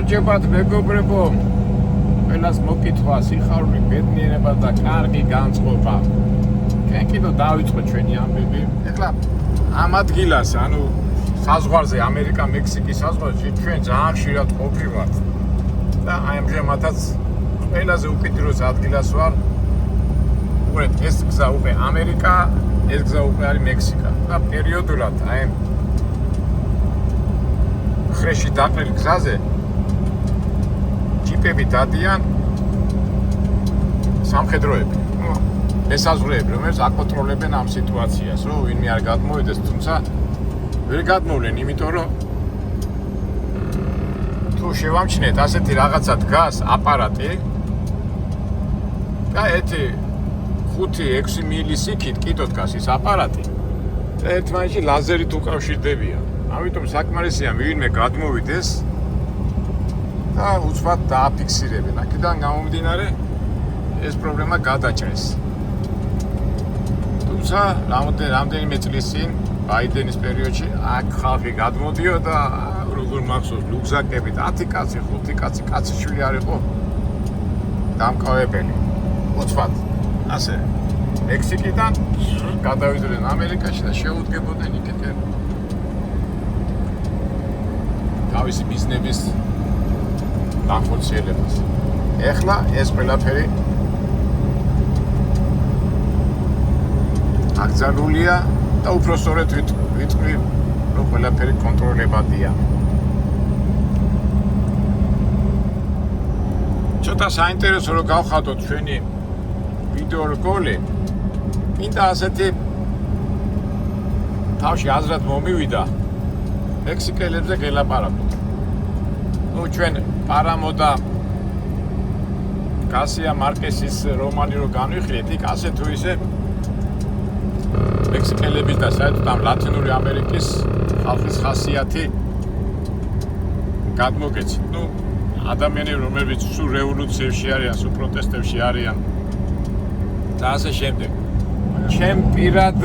გამარჯობათ მეგობრებო, ყველას მოკითხვა, სიხარული, ბედნიერება და კარგი განწყობა. Ჩვენ კიდევ დავიწყოთ ჩვენი ამბები. ეხლა ამ ადგილას, ანუ საზღვარზე, ამერიკა-მექსიკის საზღვარზე ჩვენ ძალიან ხშირად ყოფილვართ და ამჟამადაც ყველაზე უკიდურეს ადგილას ვარ. უყურეთ, ეს გზა უკვე ამერიკა, ეს გზა უკვე არის მექსიკა და პერიოდულად აი ხრეში დაყრილ გზაზე ჯიპები დადიან სამხედროები, მესაზღვრეები, რომელს აკონტროლებენ ამ სიტუაციას, რომ ვინმე არ გადმოვიდეს, თუმცა ვერ გადმოვლენ, იმიტომ რომ თუ შევამჩნიეთ ასეთი რაღაცა დგას აპარატი და ერთი 5-6 მილი სიქით კიდო დგას ის აპარატი და ერთმანეთში ლაზერით უკავშირდებიან. ამიტომ საკმარისია ვინმე გადმოვიდეს და უცბად დააფიქსირებენ. აქედან გამომდინარე ეს პრობლემა გადაჭრეს. თუმცა რამდენიმე წლის წინ ბაიდენის პერიოდში აქ ხალხი გადმოდიოდა როგორ მახსოვს ლუგზაკებით 10 კაცი, 5 კაცი, კაციშვილი არ იყო დამკავებელი. უცბად ასე მექსიკიდან გადავიდნენ ამერიკაში და შეუდგებოდნენ იქეთ თავისი ბიზნესის განხორციელებას. ეხლა ეს ყველაფერი აკრძალულია და უფრო სწორედ ვიტყვი, რომ ყველაფერი კონტროლებადია. ცოტა საინტერესო რომ გავხადოთ ჩვენი ვიდეო რგოლი, მინდა ასეთი თავში აზრად მომივიდა მექსიკელებზე გელაპარაკოთ. ჩვენ პარამო და გასია მარკესის რომანი რო განვიხილეთ, იქ ასე თუ ისე მექსიკელების და საერთოდ ამ ლათინური ამერიკის ხალხის ხასიათი გადმოგეცით. ადამიანები, რომლებიც სულ რევოლუციებში არიან, სულ პროტესტებში არიან და ასე შემდეგ. ჩემ პირად,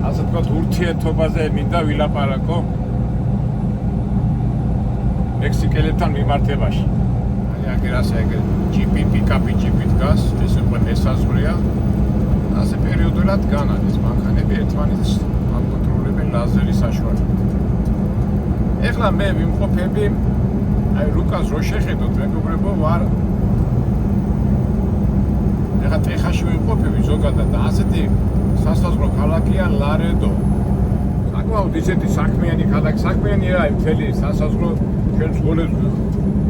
ასე ვთქვათ, ურთიერთობაზე მინდა ვილაპარაკო მექსიკელებთან მიმართებაში. აგერას ეგ ჯიპი, პიკაპი ჯიპი დგას, ეს უკვე მესაზღვრეა. ასე პერიოდულად განან ეს მანქანები ერთმანეთს აკონტროლებენ ლაზერის საშუალებით. ეხლა მე ვიმყოფები, აი რუკას რო შეხედოთ, მეგობრებო, ვარ ეხლა ტეხასში ვიმყოფები ზოგადად და ასეთი სასაზღვრო ქალაქია ლარედო. საკმაოდ ისეთი საქმიანი ქალაქი, საქმიანი არა მთელი სასაზღვრო ჩვენ სკოლებს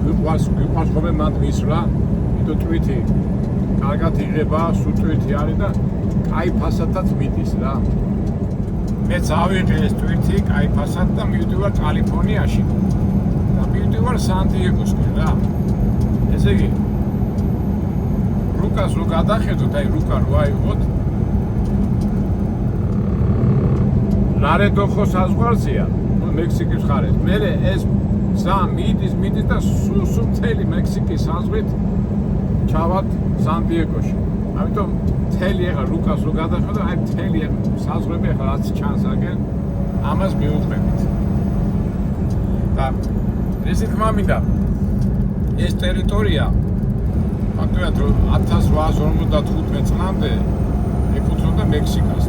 ვიყვარს ხოლმე მანდ მისვლა, იმიტომ ტვითი კარგად იღება, სულ ტვითი არის და კაი ფასადაც მიდის რა. მეც ავიღე ეს ტვითი, კაი ფასად და მივდივარ კალიფორნიაში და მივდივარ სან-დიეგოსკენ რა. ესე იგი რუკას რო გადახედოთ, აი რუკა რო აიღოთ ლარედო ხო საზღვარზეა, მექსიკის მხარეს. მერე ეს გზა მიდის და სულ მთელი მექსიკის საზღვრით ჩავალთ სან-დიეგოში. ამიტომ მთელი ახლა რუკას რო გადახედოთ, აი მთელი საზღვრები ახლა რაც ჩანს აგენ, ამას მივუყვებით. და ესე თქმა მინდა ეს ტერიტორია ფაქტობრივად რომ 1855 წლამდე ეკუთვნოდა მექსიკას.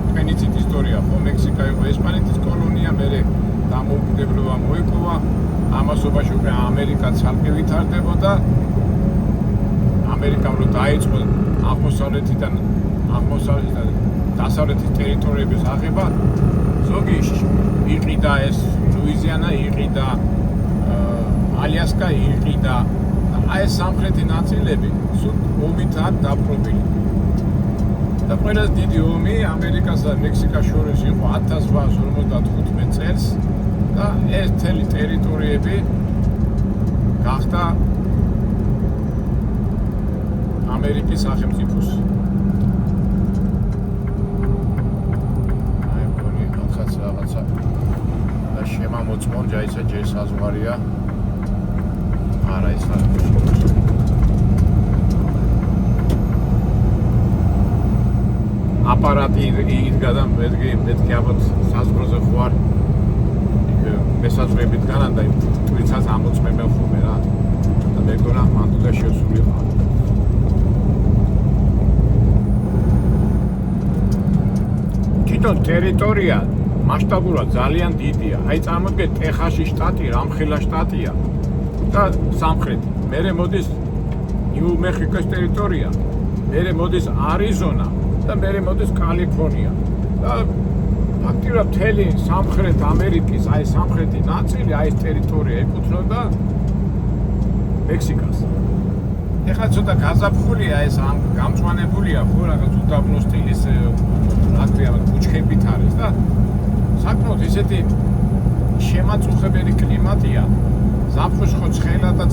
თქვენი ცით ისტორია ხო, მექსიკა იყო ესპანეთის კოლონია, მერე დამოუკიდებლობა მოიპოვა, ამასობაში უკვე ამერიკა ცალკე ვითარდებოდა. ამერიკამ რო დაიწყო აღმოსავლეთიდან დასავლეთის ტერიტორიების აღება, ზოგი იყიდა ეს ლუიზიანა, იყიდა ალიასკა, იყიდა აი ეს სამხრეთი ნაწილები სულ ომითაა დაპყრობილი. და ყველაზე დიდი ომი ამერიკასა და მექსიკას შორის იყო 1855 წელს და ეს მთელი ტერიტორიები გახდა ამერიკის სახელმწიფოს. აი მგონი რაღაცა და შემამოწმონ ჯაისა ჯერ საზღვარია. არა ის არ აპარატი იდგა და მეთქი აბოთ საზღვრზე ხوار. იქ მესაზღვრებით განან და თვითაც ამოწმებენ ხოლმე რა. მეგონა მანდ უნდა შესულიყო. თვითონ ტერიტორია მასშტაბურად ძალიან დიდია. აი წარმოიდგინეთ ტეხასის შტატი რამხელა შტატია და სამხრეთი. მერე მოდის ნიუ-მექსიკის ტერიტორია, მერე მოდის არიზონა და მერე მოდის კალიფორნია. და ფაქტიურად მთელი სამხრეთ ამერიკის აი სამხრეთი ნაწილი, აი ეს ტერიტორია ეკუთვნოდა მექსიკას. ეხლა ცოტა გაზაფხულია ეს გამწვანებულია ხო რაღაც უდაბნო სტილის აქვეა ბუჩქებით არის და საკმაოდ ისეთი შემაწუხებელი კლიმატია. ზაფხულში ხო ცხელა და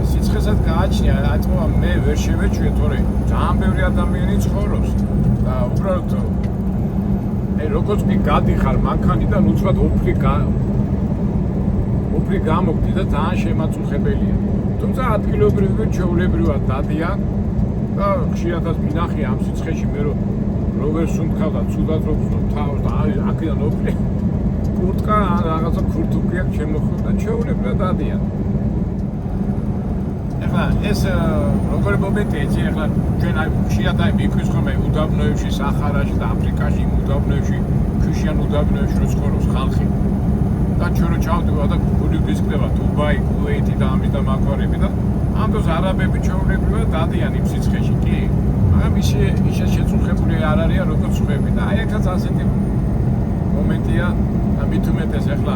სიცხესაც გააჩნია, აწმობა მე ვერ შევეჩვიე, თორე ძალიან ბევრი ადამიანი ცხოვრობს და უბრალოდ მე როგორც კი გადიხარ მანქანიდან უცბად ოფლი გამოგდი და ძალიან შემაწუხებელია. თუმცა ადგილობრივი ჩვეულებრივად დადიან და ხშირადაც მინახე ამ სიცხეში მე რო ვერ სუნთქავ და ცუდად რო ვხსნო თავს და აქედან ოფლი კურტკა რაღაცა ქურთუკი აქვს შემოხვდა და ჩვეულებრივად დადიან. ეხლა ეს როგორი მომენტია იცი ეხლა ჩვენ აი ხშირად აი მიყვის ხოლმე უდაბნოებში საჰარაში და აფრიკაში იმ უდაბნოებში ქვიშიან უდაბნოებში რო ცხოვრობს ხალხი და ჩვენ რო ჩავდივარ და გული ვისკდება დუბაი, კუვეითი და ამის და მაგვარები და ამ დროს არაბები ჩვეულებრივად დადიან იმ სიცხეში კი მაგრამ ისე შეწუხებული არ არიან როგორც სხვები და აი ახაც ასეთი მომენტია და მით უმეტეს ეხლა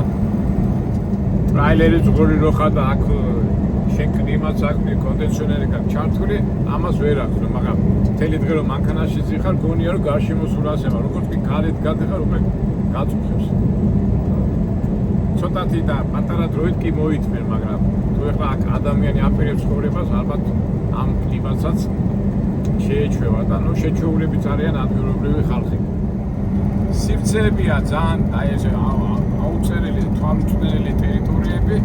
ტრაილერი ზღური რო ხარ და აქ შენ კლიმატს აქვს კონდიციონერი გაქვს ჩართული, ამას ვერ აქვს, მაგრამ მთელი დღე რომ მანქანაში ძიხარ, გონია რომ გარშემო სულ ასემა, როგორც კი გარეთ გადიხარ, უკვე გაწუხებს. ცოტათი და პატარა დროით კი მოითმენ, მაგრამ თუ ეხლა აქ ადამიანი აპირებს ცხოვრებას, ალბათ ამ კლიმატსაც შეეჩვევა და ნუ შეჩვეულებიც არიან ადგილობრივი ხალხი. სივრცეებია ძალიან აი ეს აუწერელი თვალმწვდენელი ტერიტორიები.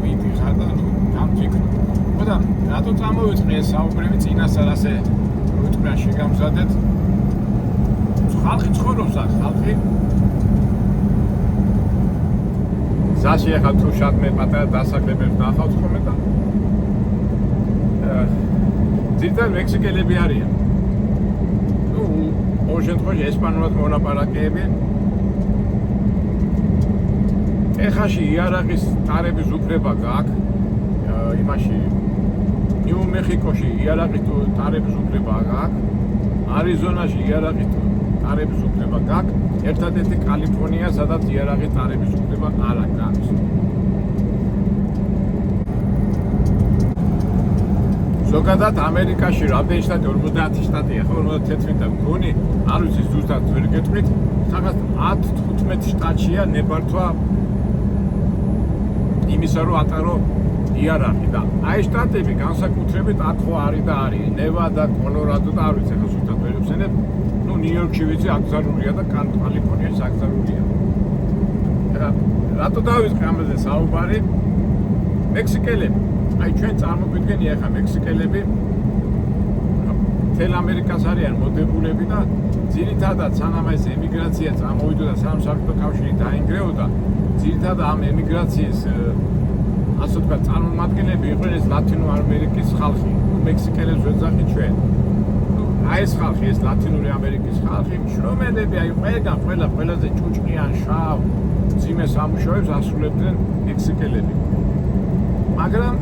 მიდიხარ და ნუ გამფიქრო. ხოდა რატო წამოვიწყნე ეს საუბრები წინასწარ ასე ვიტყვი შეგამზადეთ. ხალხი ცხოვრობს აქ, ხალხი ზაში ახლა თუ შადმე პატარა დასახლებებს ნახავთ ხოლმე და ძირითადად მექსიკელები არიან. ნუ ორ შემთხვევაში ესპანურად მონაპარაკეები. ტეხასში იარაღის ტარების უფლება გაქვს, იმაში ნიუ-მექსიკოში იარაღის ტარების უფლება გაქვს, არიზონაში იარაღის ტარების უფლება გაქვს, ერთადერთი კალიფორნია, სადაც იარაღის ტარების უფლება არ აქვს. ზოგადად ამერიკაში რამდენი შტატი 50 შტატია, ხო 54 და მგონი, არ ვიცი ზუსტად ვერ გეტყვით, რაღაც 10-15 შტატშია ნებართვა იმისა რომ ატარო იარაღი და აი შტატები განსაკუთრებით აქ ხო არის და არის ნევადა, კოლორადო და არ ვიცი ხო ზუსტად ვერ ვცენებ. ნუ ნიუ-იორკში ვიცი აქ ზარულია და კალიფორნიაში აქ ზარულია. რატო დავიწყე ამაზე საუბარი? მექსიკელები, აი ჩვენ წარმოგვიდგენია ახლა მექსიკელები მთელ ამერიკას არიან მოდებულები და ძირითადად სანამ ეს ემიგრაცია წამოვიდოდა სანამ საბჭოთა კავშირი დაინგრეოდა ძირითადად ამ ემიგრაციის ასე ვთქვათ წარმომადგენლები იყვნენ ეს ლათინო ამერიკის ხალხი, მექსიკელებს ვეძახი ჩვენ. აი ეს ხალხი, ეს ლათინური ამერიკის ხალხი, მშრომელები, აი ყველაზე ჭუჭყიან, შავ, მძიმე სამუშაოებს ასრულებდნენ მექსიკელები. მაგრამ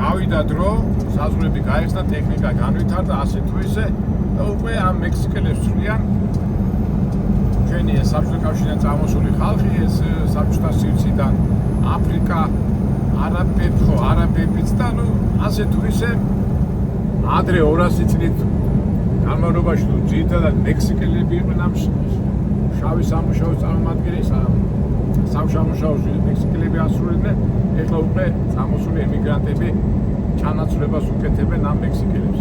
გავიდა დრო, საზღვრები გაიხსნა, ტექნიკა განვითარდა, ასე თუ ისე და უკვე ამ მექსიკელებს ცვლიან ჩვენი საბჭოთა კავშირიდან წამოსული ხალხი, ეს საბჭოთა სივრციდან აფრიკა, არაბებიც და ნუ ასე თუ ისე ადრე 200 წლით განმავლობაში ძირითადად მექსიკელები იყვნენ ამ შავი სამუშაოს წარმომადგენლები, სამუშაოს მექსიკელები ასრულებდნენ, ეხლა უკვე წამოსული ემიგრანტები ჩანაცვლებას უკეთებენ ამ მექსიკელებს.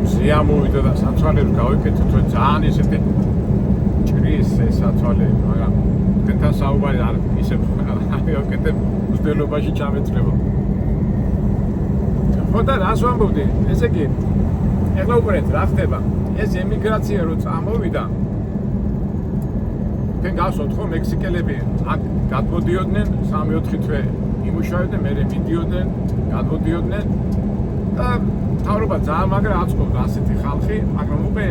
მზია მოვიდა და საცვალებს გავიკეთეთ, რომ ძალიან ისეთი ჭრის ეს საცვალები, მაგრამ თქვენთან საუბარი არ ისე გავიკეთებ უცდელობაში ჩამეწრება. ხო და რას ვამბობდი? ესე იგი, ეხლა უყურეთ რა ხდება. ეს ემიგრაცია რო წამოვიდა თქვენ გახსოვთ ხო მექსიკელები აქ გადმოდიოდნენ 3-4 თვე იმუშავებდნენ, მერე მიდიოდნენ, გადმოდიოდნენ და თავრობა ძალიან მაგრა აწყობდა ასეთი ხალხი, მაგრამ უკვე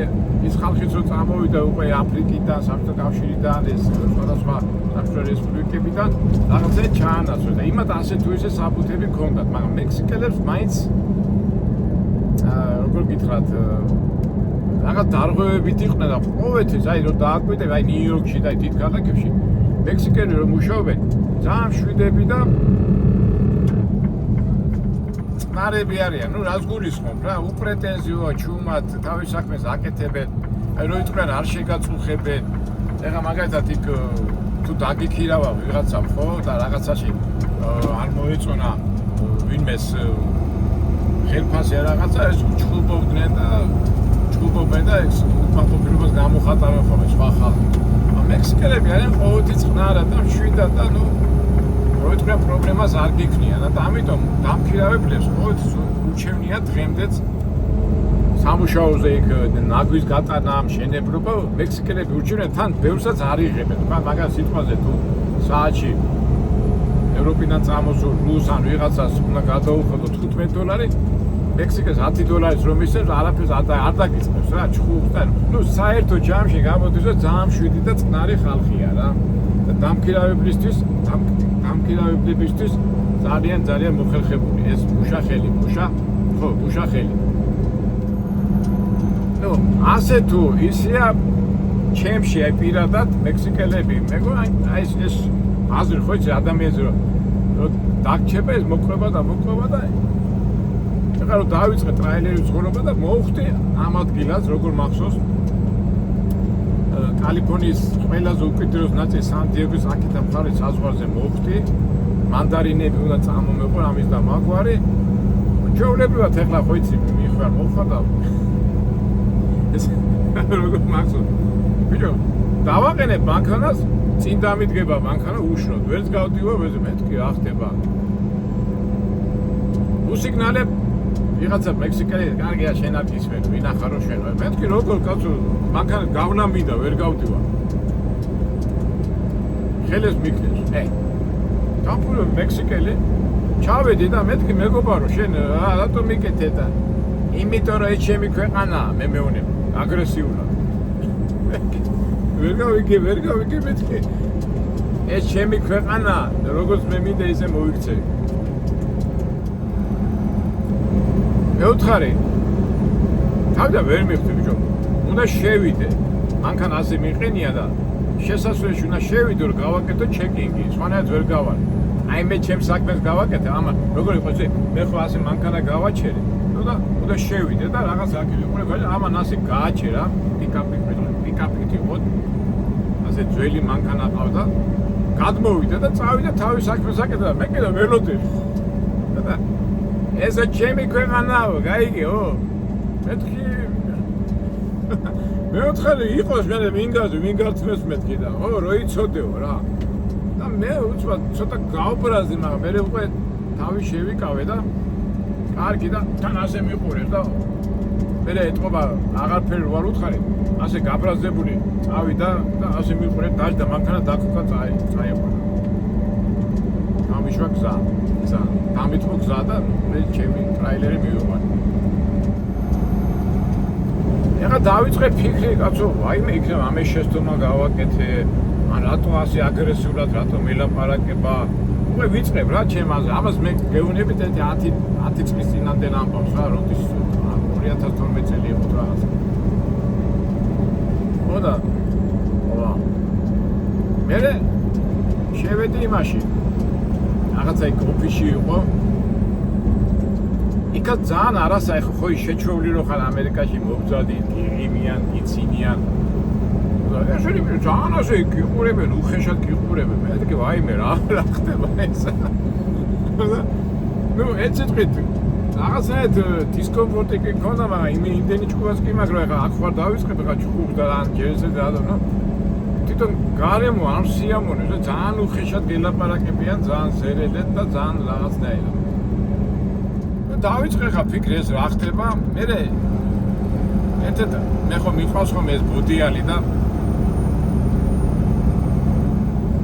ის ხალხიც რო წამოვიდა უკვე აფრიკიდან, საბჭოთა კავშირიდან, ეს სხვადასხვა საბჭოთა რესპუბლიკებიდან, რაღაცა ჩაანაცვლა და იმათ ასე თუ ისე საფუთები ჰქონდათ, მაგრამ მექსიკელებს მაინც როგორ გითხრათ, რაღაც დარღვევებით იყვნენ და ყოველთვის აი რომ დააკვირდები, აი ნიუ-იორკში და დიდ ქალაქებში მექსიკელები რომ მუშაობენ, ძალიან მშვიდები და წნარები არიან, ну რას გულისხმობ რა, უპრეტენზიოა ჩუმად თავის საქმეს აკეთებენ, აი რო იყვნენ არ შეგაწუხებენ. ეხლა მაგალითად იქ თუ დაგიქირავა ვიღაცამ ხო და რაღაცაში არ მოეწონა ვინმეს ხელფასი რაღაცა ეს ჩხუბობდნენ და ეს უკმაყოფილებას გამოხატავენ ხოლმე სხვა ხალხი. მექსიკელები არიან ყოველთვის წყნარად და მშვიდად და ნუ როიტყვია პრობლემას არ გიქნიან და ამიტომ დამქირავებლებს ყოველთვის უჩვენიათ დღემდეც სამუშაოზე იქ ნაგვის გატანა, მშენებლობა, მექსიკელები ურჩევნიან თან ბევრსაც არ იღებენ. თქვენ მაგას სიტყვაზე თუ საათში ევროპიდან წამოსულ რუს ან ვიღაცას უნდა გადაუხადო $15, მექსიკას $10 რომ ისევ არაფერს არ დაგიწყებს რა, ჩხუბს და ნუ საერთო ჯამში გამოდის რომ ძალიან მშვიდი და წყნარი ხალხია რა. და დამქირავებლებისთვის ძალიან მოხერხებული ეს მუშახელი, მუშახელი. ნუ ასე თუ ისეა ჩემში აი პირადად მექსიკელები მეგონა აი ეს აზრი ხო იცი ადამიანზე რომ დაგჩება ეს მოყვება და ეხლა რომ დავიწყე ტრაილერის ცხოვრება და მოვხვდი ამ ადგილას როგორ მახსოვს კალიფორნიის ყველაზე უკიდურეს ნაწილს სან-დიეგოს აქეთა მხარის საზღვარზე მოვხვდი მანდარინები უნდა წამომეყო ამის და მაგვარი ჩვეულებრივად ეხლა ხო იცი მიხვარ მოხდა ეს როგორ მახსოვს ბიჭო დავაყენებ ბანკანას წინ დამიდგება ბანკანა უშნოდ ვერც გავდივარ ვერც მეთქი რა ხდება უსიგნალებ ვიღაცა მექსიკელი კარგია შენ არ გისმენ ვინახარო შენ მეთქი როგორ კაცო ბანკანა გავნა მინდა ვერ გავდივარ ხელეს მიქნეს გამპულო მექსიკელი ჩავედი და მეთქი მეგობარო შენ რატომ მიკეთე და იმიტომ რომ ეს ჩემი ქვეყანა მე მეუნებ აგრესიულად ვერ გავიგე მეთქი ეს ჩემი ქვეყანა როგორც მე მინდა ისე მოიქცე მეუთხარი თავდა ვერ მივხვდი ბიჭო უნდა შევიდე მანქანა ასე მიყენია და შესასვლელში უნდა შევიდე რომ გავაკეთო ჩეკინგი სხვანაირად ვერ გავალ აი მე ჩემს საქმეს გავაკეთე ამა როგორ იყო ეს მე ხო ასე მანქანა გავაჩერე ნუ და უნდა შევიდე და რაღაც აქ იყო ამან ასე გააჩერა პიკაპით იყო ასე ძველი მანქანა ყავდა გადმოვიდა და წავიდა თავის საქმეს აკეთდა მე კიდე ველოდები და ესა ჩემი ქვეყანაა გაიგეო მეთქი მე უთხარი იყოს მე ვინ გართმევს მეთქი და ო რო იცოდეო რა და მე უცბად ცოტა გავბრაზდი მაგრამ მე უკვე თავი შევიკავე და კარგი და თან ასე მიყურებ და მე ეთყობა აღარფერი ვარ უთხარი ასე გაბრაზებული წავიდა და ასე მიყურებ დაждდა მანქანა დაქუქა წაიყვანა გამიშვა გზა დამითმო გზა და მე ჩემი ტრაილერი მივიყვანე ეხლა დავიწყე ფიქრი კაცო აი მე იქნებ ამე შეცდომა გავაკეთე ან რატო ასე აგრესიულად რატო მელაპარაკება უკვე ვიწყებ რა ჩემაზე ამას მე გეუბნებით 10 წლის წინანდელ ამბავს რა როდის 2012 წელი იყო რაღაც ხოდა მე შევედი იმაში რაღაცა იქ ოფისში იყო იქა ძალიან არასაი ხო შეჩვეული რო ხარ ამერიკაში მობძადი იმიან იცინიან და ესენი ძალიან ასე გიყურებენ უხეშად გიყურებენ მე თქვი ვაიმე რა ხდება ეს ნუ ეცეთქვით რაღაცაეთ დისკომფორტი გქონდა მაგრამ იმდენი ჭკუას კი მაგრამ ახლა აქ ხარ დავიწყებ ახლა ჭკუს და ან ჯერზე და ნუ თვითონ გარემო არ სიამოვნებს და ძალიან უხეშად გელაპარაკებიან ძალიან ზერელეთ და ძალიან რაღაცნაირად დავიწყე ხა ფიქრი ეს რა ხდება მე ერთ მე ხომ მიყვავს ხომ ეს ბუდიალი და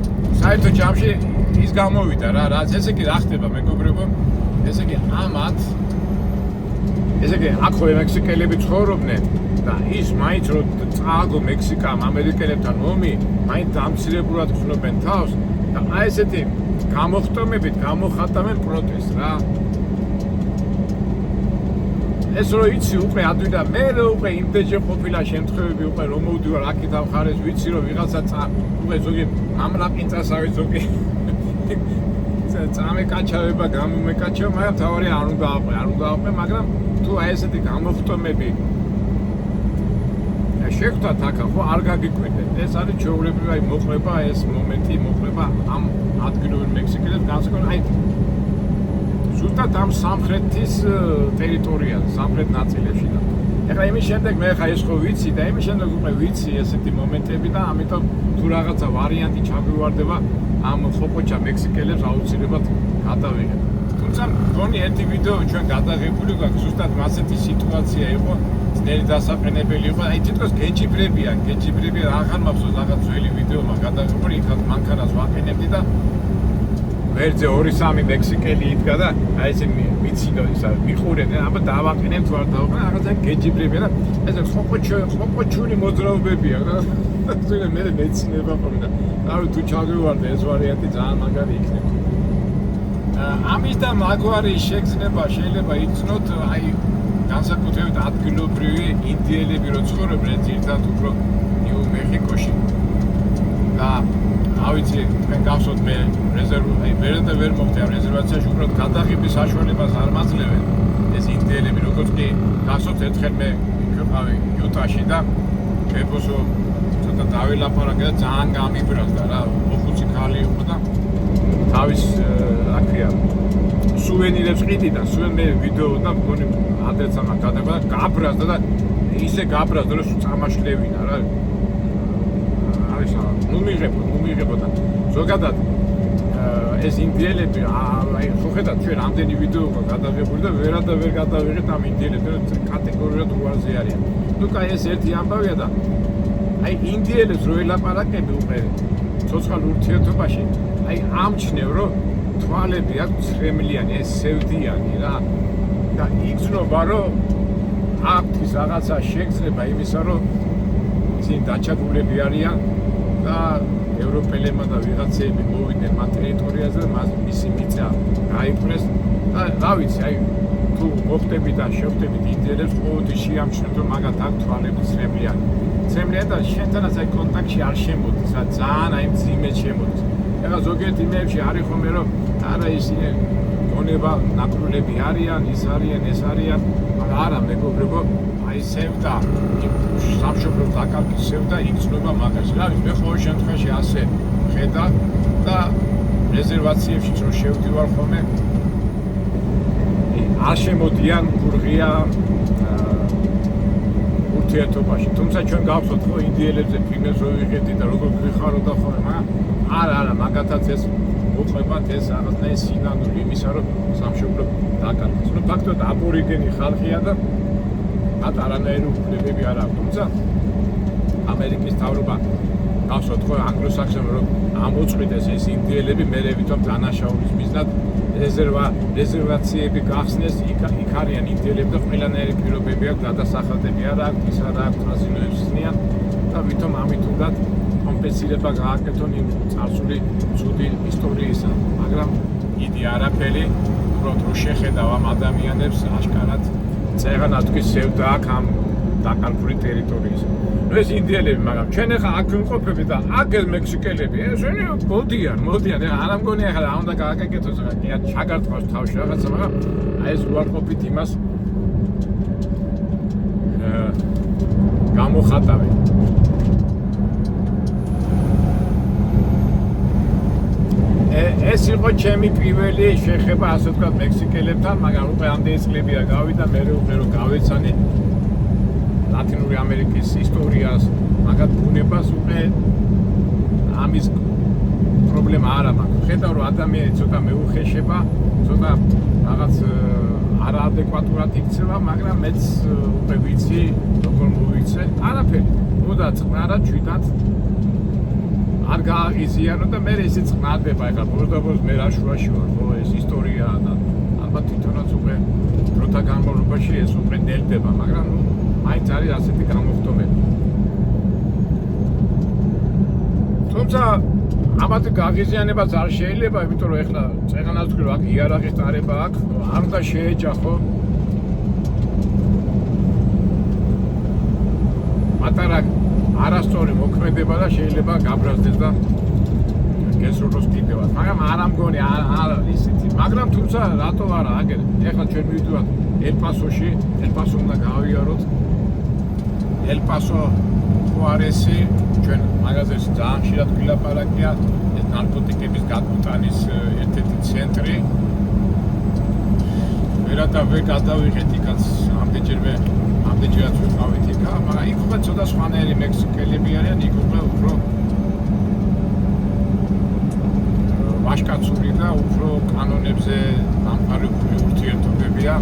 მოგესალმებით. საერთო ჯამში ის გამოვიდა რა ესე იგი რა ხდება მეგობრებო ესე იგი ამათ ესე იგი აქვე მექსიკელები ცხოვრობდნენ და ის მაინც რო წააგო მექსიკამ ამერიკელებთან ომი მაინც დამცირებულად ხსნობენ თავს და აი ესეთი გამოხტომებით გამოხატავენ პროტესტს რა ეს რო იცი უკვე ადვიდა მე რო უკვე იმდენჯერ ყოფილა შემთხვევები უკვე რომ მოვდივარ აქეთ ამ ხარეს ვიცი რომ ვიღაცა უკვე ზოგი ამრაკინწასავი ზოგი წამეკაჩავება გამომეკაჩავ მაგრამ თავარი არ უნდა აყვე მაგრამ თუ აი ესეთი გამოხტომები შეხვდათ აქა ხო არ გაგიკვირდეთ ეს არის ჩვეულებრივი აი მოყვება ეს მომენტი მოყვება ამ ადგილობრივ მექსიკელებს განსაკუთრებით აი ზუსტად ამ სამხრეთის ტერიტორიაზე სამხრეთ ნაწილებში და ეხლა იმის შემდეგ მე ხა ეს ხო ვიცი და იმის შემდეგ უკვე ვიცი ესეთი მომენტები და ამიტომ თუ რაღაცა ვარიანტი ჩაგვივარდება ამ ხოპოჩა მექსიკელებს აუცილებლად გადავიღებ თუმცა მგონი ერთი ვიდეო ჩვენ გადაღებული გვაქვს ზუსტად ასეთი სიტუაცია იყო ძნელი დასაყენებელი იყო აი თითქოს გეჯიბრებია აღარ მახსოვს რაღაც ძველი ვიდეომა გადაღებული იქაც მანქანას ვაყენებდი და ვერძე 2-3 მექსიკელი იდგა და აი ესე მიცინო ისა მიყურებდნენ აბა დავაყენებ თუ არ დავაყენებ რაღაცა გეჯიბრებია და ესე ხოპოჩული მოძრაობებია და მე მეცინება ხოლმე და რავი თუ ჩაგივარდე ეს ვარიანტი ძალიან მაგარი იქნება ამის და მაგვარი შეგრძნება შეიძლება იცნოთ აი განსაკუთრებით ადგილობრივი ინდიელები რო ცხოვრობენ ძირითადად უფრო ნიუ-მეხიკოში და ავიცი თქვენ გახსოვთ მე ვერ მოხდა რეზერვაციაში უბრალოდ გადაღების საშუალებას არ მაძლევენ ეს ინდიელები როგორც კი გახსოვთ ერთხელ მე ვიყავი იუტაში და მეფოსო ცოტა დავილაპარაკე და ძალიან გამიბრაზდა რა მოხუცი ხალი იყო და თავის აქია სუვენირებს ყიდի და მე ვიდეო და მგონი ადრეცამა გადება და გაბრაზდა და ისე გაბრაზდა რომ წამაშლევინა რა არის ნუ მიღებო და ზოგადად ეს ინდიელები აი ხო ხედავთ ჩვენ რამდენი ვიდეო გადაღებული და ვერ გადავიღეთ ამ ინდიელებს კატეგორიულად უარზე არიან ნუ კაი ეს ერთი ამბავია და აი ინდიელებს რო ელაპარაკები უკვე ცოცხალ ურთიერთობაში აი ამჩნევ რომ თვალები აქვს ცრემლიანი ეს სევდიანი რა და იგრძნობა რომ აქვთ ის რაღაცა შეგრძნება იმისა რომ ისინი დაჩაგულები არიან და ევროპელებმა და ვიღაცეები მოვიდნენ მათ ტერიტორიაზე და მისი მიწა გაიფრეს და რა ვიცი აი თუ მოხდები და შევხვდებით ინდიელებს ყოველთვის შეამჩნევთ რომ მაგათ აქვს თვალები ცრემლიანი და შენთანაც აი კონტაქტში არ შემოდის რა ძალიან აი მძიმედ შემოდის ეხლა ზოგიერთ იმეებში არის ხოლმე რომ არა ისინი გონება ნაკრულები არიან ის არიან ეს არიან მაგრამ არა მეგობრებო აი სევდა სამშობლოს დაკარგვის სევდა იგრძნობა მაგას რა მე ყოველ შემთხვევაში ასე ხედა და რეზერვაციებში რო შევდივარ ხოლმე არ შემოდიან გურღია ურთიერთობაში თუმცა ჩვენ გავხსოვთ ხო ინდიელებზე ფილმებს რო ვიღებდით და როგორ გვიხაროდა ხოლმე მაგრამ არა მაგათაც ეს მოყვებათ ეს რაღაცნაირი სინანული იმისა რომ სამშობლო დაკარგეს ნუ ფაქტობრივად აბორიგენი ხალხია და მათ არანაირი უფლებები არ აქვს თუმცა ამერიკის მთავრობა გახსოვთ ხო ანგლო-საქსონი რომ ამოწყვიტეს ეს ინდიელები მერე ვითომ დანაშაულის მიზნად რეზერვაციები გახსნეს იქ არიან ინდიელები და ყველანაირი პირობები აქვს გადასახადები არ აქვს ის არ აქვს კაზინოებს ხსნიან და ვითომ ამით უნდათ კომპენსირება გააკეთონ იმ წარსული ცუდი ისტორიისა მაგრამ იგი არაფერი უბრალოდ რო შეხედავ ამ ადამიანებს აშკარად წეღანად თქვი სევდა აქ ამ დაკარგული ტერიტორიაზე ნუ ეს ინდიელები მაგრამ ჩვენ ახლა აქ ვიმყოფები და აქ ეს მექსიკელები ესენი მოდიან არა მგონი ახლა რა უნდა გააკეთოს რა კი არ ჩაგარტყავს თავში რაღაცა მაგრამ აი ეს უარყოფით იმას გამოხატავენ ეს იყო ჩემი პირველი შეხება ასე ვთქვათ მექსიკელებთან მაგრამ უკვე ამდენი წლებია გავიდა მე უკვე რომ გავეცანი ლათინური ამერიკის ისტორიას მაგათ ბუნებას უკვე ამის პრობლემა არ მაქვს ხედავ რომ ადამიანი ცოტა მეუხეშება ცოტა რაღაც არაადეკვატურად იქცევა მაგრამ მეც უკვე ვიცი როგორ მოვიქცე არაფერი მოდა წყნარად ჩვიდად არ გააღიზიანო და მე ისიც ყნადება ეხლა ბოლოს მე რა შუაში ვარ ხო ეს ისტორიაა და ალბათ თვითონაც უკვე დროთა განმავლობაში ეს უკვე ნელდება მაგრამ ნუ მაინც არის ასეთი გამოხდომები თუმცა ამათი გააღიზიანებაც არ შეიძლება იმიტომ რომ ეხლა წეღანას თქვი რომ აქ იარაღის ტარება აქვს არ უნდა შეეჯახო მატარა არასწორი მოქმედება და შეიძლება გაბრაზდეს და გესურვოს კიდევაც მაგრამ არ ამგონი არ ისეთი მაგრამ თუმცა რატო არა აგერ ეხლა ჩვენ მივიდივართ ელ-პასოში ელ-პასო უნდა გავიაროთ ელ-პასო ხუარესი ჩვენ მაგაზიაში ძალიან ხშირად გვილაპარაკია ეს ნარკოტიკების გაკვიტანის ერთ-ერთი ცენტრი ვერ გადავიღეთ იქაც ამდენჯერაც ვიყავით იქა მაგრამ იქ უკვე ცოტა სხვანაირი მექსიკელები არიან იქ უფრო ვაშკაცური და უფრო კანონებზე დამყარებული ურთიერთობებია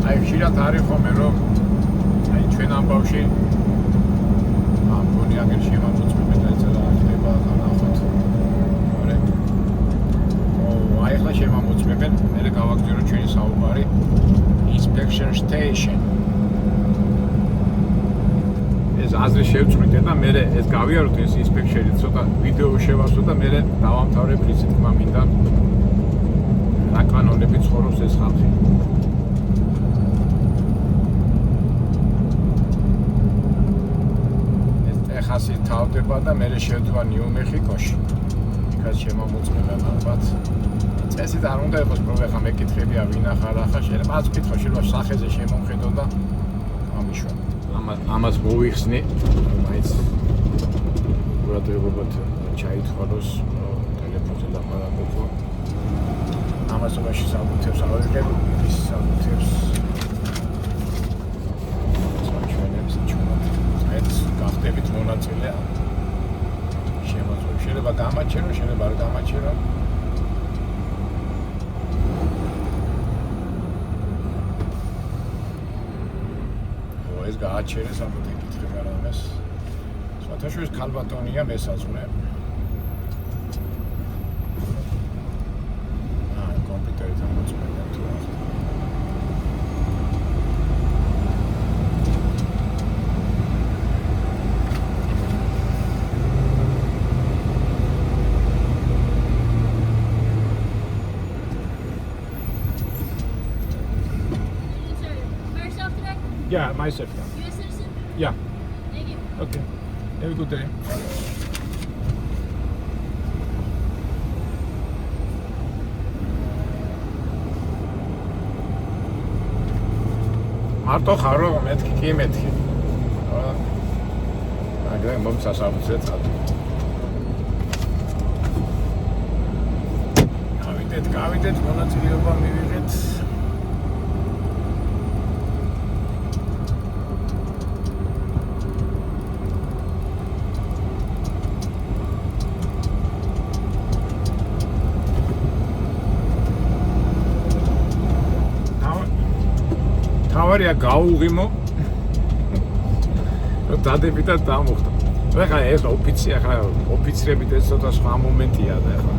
აი ხშირად არის ხოლმე რომ აი ჩვენ ამბავში ამბონი აგერ შემოწმებენ და ეცელა ხდება განახოთ ωραία აი ახლა შემოწმებენ მე გავაგზავნო ჩვენი საუბარი inspection station ეს აზრი შევწყვიტე და მე ეს გავიაროთ ეს ინსპექცია ცოტა ვიდეო შევასვო და მე დავამთავრებ რითი თქმა მინდა რა კანონები ცხოვრობს ეს ხალხი ეს ეხასი თავდება და მე შევდვა ნიუ-მეხიკოში იქაც შემოწმებენ ალბათ წესით არ უნდა იყოს პრობლემა მეკითხებია ვინახარ ახლა შეიძლება რაც ვკითხო შეიძლება სახეზე შემომხედო და ამიშვა ამას მოვიხსნი მაინც ყურადღებობთ ჩაითვალოს ტელეფონზე ლაპარაკობ ამასობაში საკუთებს ავიღებ ის საკუთებს საჩვენებს ჩვენს გახდებით მონაწილე შემოწმებ შეიძლება გამაჩერო შეიძლება არ გამაჩერო ეს გააჩერეს ალბათ ეკითხება რამეს სხვათაშორის ქალბატონია მესაზღვრე კომპიუტერით ამოწმებენ თუ რა Yeah, myself. You're a citizen? Yeah. Thank you. Okay. Have a good day. მარტო ხარო მეთქი კი მეთქი. აგრე მომსასავზე წადი. გავიდეთ მონაწილეობა მივიღეთ. თავარია გაუღიმო რომ დადებითად დამოხდა. ეხლა ეს ოფიცრებით ეს ცოტა სხვა მომენტია და ეხლა.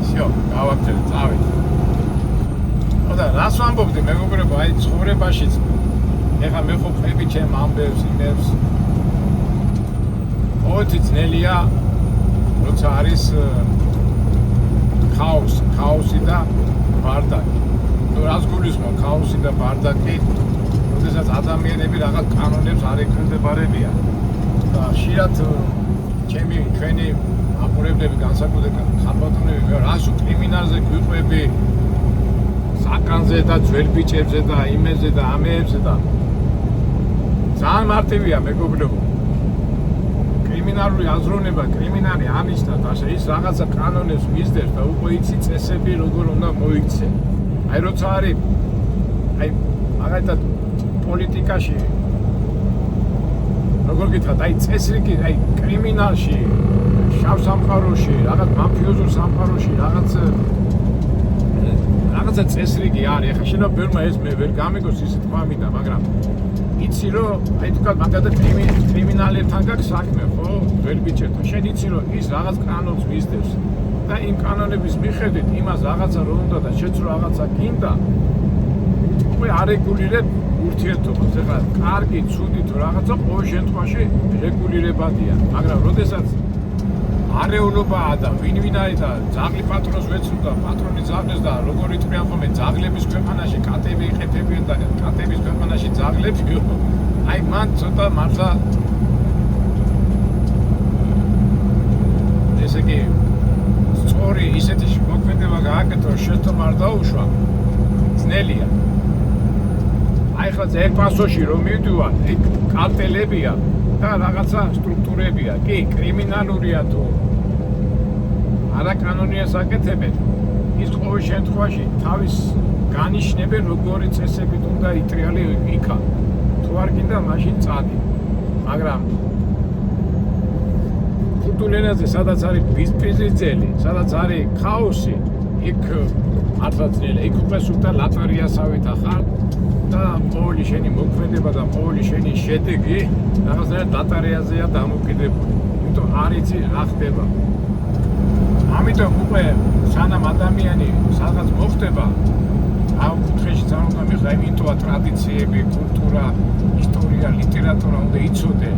всё, გავაგზავნე, წავით. და რას ვამბობდი მეგობრებო, აი ცხოვრებაშიც ეხლა მე ხო ხები ჩემ ამბებს, იმებს. ოთი ძნელია, როცა არის ქაოსი და ბარდაკი. თუ რას გულისხმობ ქაოსი და ბარდაკი, როდესაც ადამიანები რაღაც კანონებს არ ექვემდებარებიან. და ხშირად ჩვენი აპურებლები განსაკუთრებით ხალბატონები რას კრიმინალზე გვიყვები საკანზე და ძველ ბიჭებზე და იმეზე და ამეებზე და ძალიან მარტივია მეგობრებო. კრიმინალური აზროვნება, კრიმინალი ამისთან და ის რაღაცა კანონებს მისდევს და უკვე იცი წესები როგორ უნდა მოიქცე. აი როცა არის აი მაგალითად პოლიტიკაში როგორ გითხრათ, აი წესრიგი, აი კრიმინალში, შავ სამყაროში, რაღაც მაფიოზურ სამყაროში, რაღაცა წესრიგი არის. ახლა შეიძლება ბევრმა ეს მე ვერ გამიგოს ისე თქვა მინდა, მაგრამ იცი რომ აი თქვა მაგალითად კრიმინალებთან გაქვს საქმე, ხო? ძველი ბიჭებთან. შენ იცი რომ ის რაღაც კანონს მისდევს და იმ კანონების მიხედვით იმას რაღაცა რომ უნდა და შეც რომ რაღაცა გინდა, უკვე არეგულირებ ურთიერთობას. ეხლა კარგი, ცუდი თუ რაღაცა ყოველ შემთხვევაში რეგულირებადია, მაგრამ როდესაც არეულობაა და ვინ არის და ძაღლი პატრონს ვეცრუდა, პატრონი ძაღლებს და როგორ იტყვიან ხოლმე ძაღლების ქვეყანაში კატები იყეთებიან და კატების ქვეყანაში ძაღლებიო. აი მან ცოტა მართლა ესე იგი სწორი ისეთი მოქმედება გააკეთო, შეცდომა არ დაუშვა. ძნელია. აი ხა ერთ პასოში რომ მივდივარ, იქ კარტელებია და რაღაცა სტრუქტურებია. კი, კრიმინალურია თუ არა კანონიას აკეთებენ, ის ყოველ შემთხვევაში თავის განიშნებენ როგორი წესებით უნდა იტრიალი იქა. თუ არ გინდა მაშინ წადი. მაგრამ ქურთულ ენაზე სადაც არის ბიზპიზიძელი, სადაც არის ქაოსი, იქ მართლა ძნელია. იქ უკვე სულთან ლატარიასავით ახარ და ყოველი შენი მოქმედება და ყოველი შენი შედეგი რაღაცნაირად ლატარიაზეა დამოკიდებული. იმიტომ არ იცი რა ხდება. ამიტომ უკვე სანამ ადამიანი სადღაც მოხდება, ამ კუთხეშიც არ უნდა მიხვდა, იმიტოა ტრადიციები, კულტურა, ისტორია, ლიტერატურა უნდა იცოდე,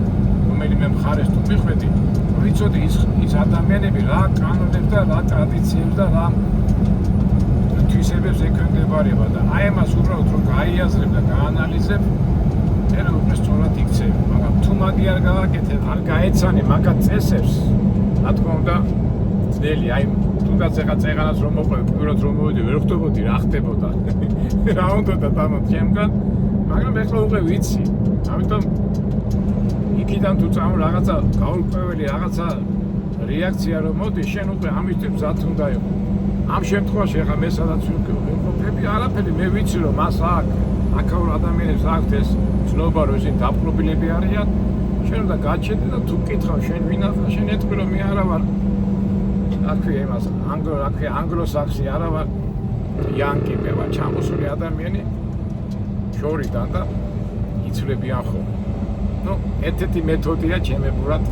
რომელიმე მხარეს თუ მიხვედი, რომ იცოდე ის ადამიანები რა კანონებს და რა ტრადიციებს და რა თვისებებს ექვემდებარება და აი ამას უბრალოდ რომ გაიაზრებ და გაანალიზებ, წერა უკვე სწორად იქცევი. მაგრამ თუ მაგი არ გააკეთებ, არ გაეცანი მაგათ წესებს, რა თქმა უნდა ძნელი, აი თუნდაც ეხა წეღანას რომ მოყვები, პირველად რომ მოვიდი, ვერ ხვდებოდი რა ხდებოდა. რა უნდოდა თამათ ჩემგან, მაგრამ ეხლა უკვე ვიცი. ამიტომ იქიდან თუ წამო რაღაცა გაურკვეველი რაღაცა რეაქცია რომ მოდის, შენ უკვე ამისთვის მზად უნდა იყო. ამ შემთხვევაში ეხლა მე სადაც ვიმყოფები, არაფერი მე ვიცი რომ მას აქაურ ადამიანებს აქვთ ეს ცნობა რომ ისინი დაპყრობილები არიან, შენ უნდა გაჩერდე და თუ გკითხავ შენ ვინ ახლა, შენ ეთქვი რომ მე არა ვარ აქვე იმას ანგლო-საქსი არა ვარ, იანკი მე ვარ ჩამოსული ადამიანი შორიდან და იცვლებიან ხოლმე. ნუ ერთ-ერთი მეთოდია ჩემებურად,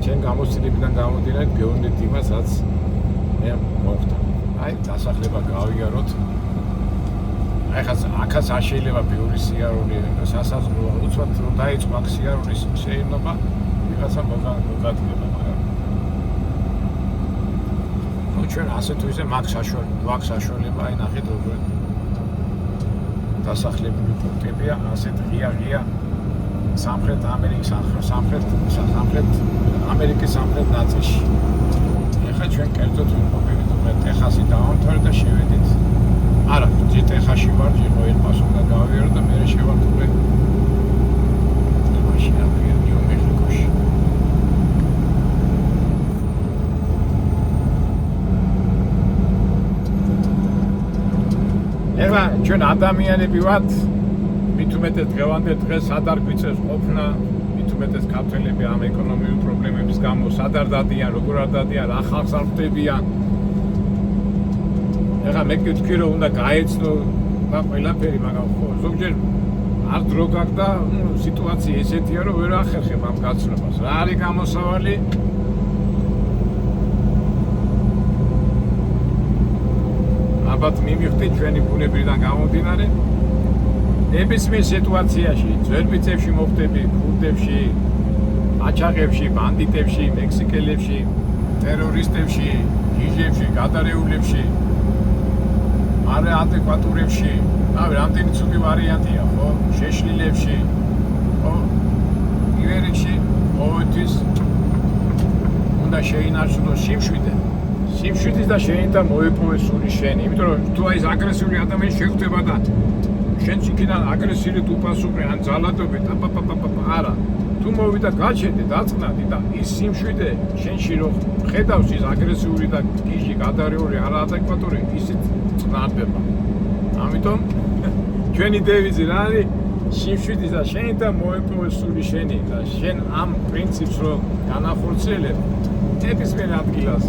ჩემ გამოცდილებიდან გამომდინარე გეუბნით იმას, რაც მე მოხდა. აი დასახლება გავიაროთ. აი ხაც აქაც არ შეიძლება ბევრი სიარული სასაზღვრო უცბად რომ დაიწყო აქ სიარულის შეერნობა, ვიღაცა მოგადგება, მაგრამ ჩვენ ასე თუ ისე მაქვს საშუალება, აი ნახეთ როგორ დასახლებული პუნქტებია, ასეთ ღია სამხრეთ ამერიკის სამხრეთ ნაწილში. ეხლა ჩვენ კერძოდ ვიმყოფებით უკვე ტეხასი დავამთავრეთ და შევედით. არა, ტეხასში ვარ, იყო ელ-პასოდან გავიარო და მერე შევართ უკვე მაშინ აქვეა ნიუ-მექსიკოში. ეხლა ჩვენ ადამიანები ვართ, მით უმეტეს დღევანდელ დღეს სად არ გვიწევს ყოფნა, მით უმეტეს ქართველები ამ ეკონომიური პრობლემების გამო სად არ დადიან, როგორ არ დადიან, რა ხალხს არ ხვდებიან. ეხლა მე გითხრი რომ უნდა გაეცნო და ყველაფერი, მაგრამ ხო ზოგჯერ არ დრო გაქვს და სიტუაცია ესეთია რომ ვერ ახერხებ ამ გაცნობას. რა არის გამოსავალი? ალბათ მიმიხდით ჩვენი ბუნებიდან გამომდინარე, ნებისმიერ სიტუაციაში, ძველ მიწებში მოხდები, ქურდებში, აჩაღებში, ბანდიტებში, მექსიკელებში, ტერორისტებში, ჯიჟებში, გადარეულებში, არაადეკვატურებში, რავი, რამდენი ცუდი ვარიანტია, ხო? შეშლილებში, ხო? ივერიკში, ყოველთვის უნდა შეინარჩუნო სიმშვიდის და შეინდა მოიპოვეს სული შენი, იმიტომ რომ თუ აი ეს აგრესიული ადამიანი შეხვდება და შენ იქიდან აგრესიულად უპასუხე ან ძალადობით, არა. თუ მოვიდა გაჩენდი, დაწყნადი და ის სიმშვიდე შენში რომ ხედავს ის აგრესიული და გიჟი, გადარეული, არაადეკვატური, ისიც წყნარდება. ამიტომ ჩვენი დევიზი რა არის? სიმშვიდის და შეინდა მოიპოვეს სული შენი და შენ ამ პრინციპს რომ განახორციელებ, ნებისმიერ ადგილას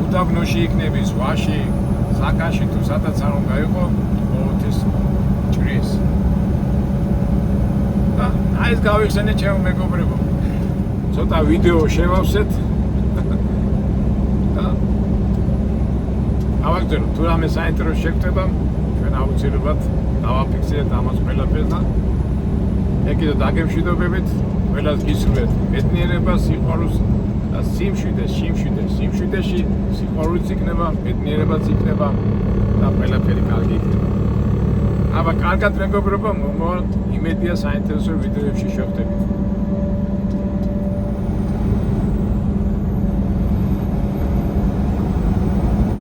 უდაბნოში იქნები, ზღვაში, საკანში თუ სადაც არ უნდა იყო, ყოველთვის ჭრის. აი ეს გავიხსენე ჩემო მეგობრებო. ცოტა ვიდეო შევავსეთ. და ავაგზავნოთ თუ რამე საინტერესო შეგვწება, ჩვენ აუცილებლად დავაფიქსირებთ ამას ყველაფერს და მე კიდე დაგემშვიდობებით, ყველას გისურვებთ ბედნიერება, სიყვარულს და სიმშვიდეში სიყვარულიც იქნება, ბედნიერებაც იქნება და ყველაფერი კარგი იქნება. აბა კარგად მეგობრებო, მომავალ იმედია საინტერესო ვიდეოებში შევხვდებით.